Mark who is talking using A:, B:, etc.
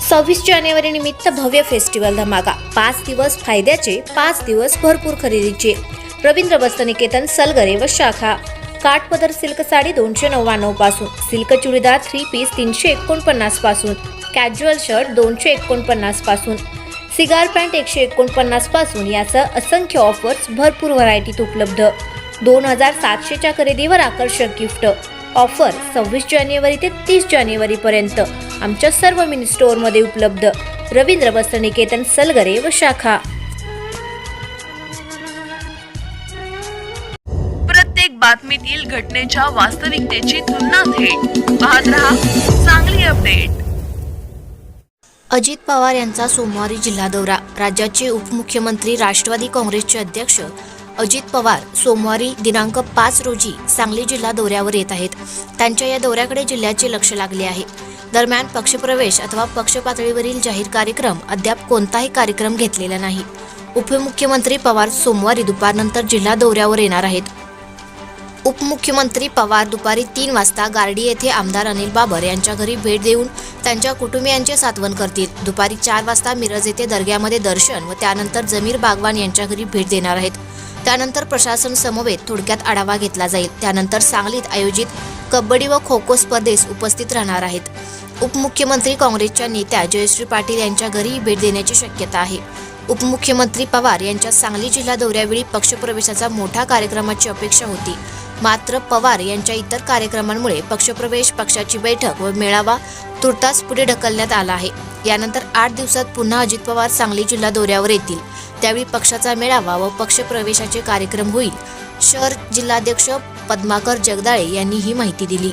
A: 26 जानेवारी निमित्त भव्य फेस्टिवल धमाका. 5 दिवस फायद्याचे, 5 दिवस भरपूर खरेदीचे. रवींद्र वस्त्रनिकेतन सलगरे व शाखा. काठपदर सिल्क साडी 299 पासून, सिल्क चुडीदार 3 पीस 349 पासून, कॅज्युअल शर्ट 249 पासून, सिगार पॅन्ट 149 पासून यासह असंख्य ऑफर्स भरपूर व्हरायटीत उपलब्ध. 2700च्या खरेदीवर आकर्षक गिफ्ट. ऑफर 26 जानेवारी ते 30 जानेवारी पर्यंत आमच्या सर्व मिनी स्टोअरमध्ये उपलब्ध. रवींद्र वस्त्रनिकेतन सलगरे व शाखा.
B: प्रत्येक बातमीतील घटनेच्या वास्तविकतेची तुलना थेट पाहत रहा चांगली अपडेट.
A: अजित पवार यांचा सोमवारी जिल्हा दौरा. राज्याचे उपमुख्यमंत्री राष्ट्रवादी काँग्रेसचे अध्यक्ष अजित पवार सोमवारी दिनांक 5 रोजी सांगली जिल्हा दौऱ्यावर येत आहेत. त्यांच्या या दौऱ्याकडे जिल्ह्याचे लक्ष लागले आहे. दरम्यान पक्षप्रवेश अथवा पक्ष पातळीवरील जाहीर कार्यक्रम अद्याप कोणताही कार्यक्रम घेतलेला नाही. उपमुख्यमंत्री पवार सोमवारी दुपारनंतर जिल्हा दौऱ्यावर येणार आहेत. उपमुख्यमंत्री पवार दुपारी 3 वाजता गारडी येथे आमदार अनिल बाबर यांच्या घरी भेट देऊन त्यांच्या कुटुंबियांचे सांत्वन करतील. दुपारी 4 वाजता मिरज येथे दर्ग्यामध्ये दर्शन व त्यानंतर जमीर बागवान यांच्या घरी भेट देणार आहेत. त्यानंतर प्रशासन समवेत थोडक्यात आढावा घेतला जाईल. त्यानंतर सांगलीत आयोजित कबड्डी व खो खो स्पर्धेस उपस्थित राहणार आहेत. उपमुख्यमंत्री काँग्रेसच्या नेत्या जयश्री पाटील यांच्या घरी भेट देण्याची शक्यता आहे. उपमुख्यमंत्री पवार यांच्या सांगली जिल्हा दौऱ्यावेळी पक्षप्रवेशाचा मोठ्या कार्यक्रमाची अपेक्षा होती. मात्र पवार यांच्या इतर कार्यक्रमांमुळे पक्षप्रवेश, पक्षाची बैठक व मेळावा तुर्तास पुढे ढकलण्यात आला आहे. यानंतर 8 दिवसात पुन्हा अजित पवार सांगली जिल्हा दौऱ्यावर येतील. त्यावेळी पक्षाचा मेळावा व पक्षप्रवेशाचे कार्यक्रम होईल. शहर जिल्हाध्यक्ष पद्माकर जगदाळे यांनी ही माहिती दिली.